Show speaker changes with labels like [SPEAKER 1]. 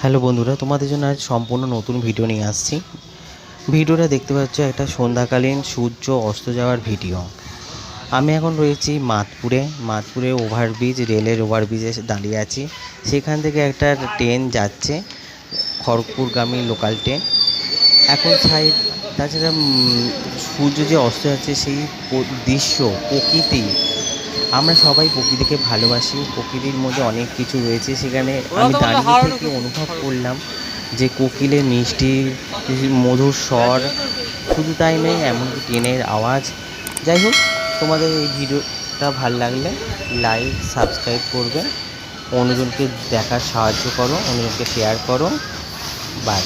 [SPEAKER 1] Hello বন্ধুরা, তোমাদের জন্য আজ সম্পূর্ণ নতুন ভিডিও নিয়ে আসছি। ভিডিওটা দেখতে পাচ্ছ একটা সন্ধ্যাকালীন সূর্য অস্ত যাওয়ার ভিডিও। আমি এখন রয়েছি মাতপুরে ওভারব্রিজ, রেলের ওভারব্রিজে দাঁড়িয়ে আছি। সেখান থেকে একটা ট্রেন যাচ্ছে, খড়গপুরগামী লোকাল ট্রেন। এখন তাছাড়া সূর্য যে অস্ত যাচ্ছে সেই দৃশ্য, প্রকৃতি, আমরা সবাই প্রকৃতিকে ভালোবাসি। প্রকৃতির মধ্যে অনেক কিছু রয়েছে। সেখানে আমি দাঁড়িয়ে থেকে অনুভব করলাম যে কোকিলের মিষ্টি মধুর স্বর, শুধু তাই নয়, এমনকি ট্রেনের আওয়াজ। যাই হোক, তোমাদের এই ভিডিওটা ভালো লাগলে লাইক সাবস্ক্রাইব করবে, অন্যজনকে দেখার সাহায্য করো, অন্যজনকে শেয়ার করো। বাই।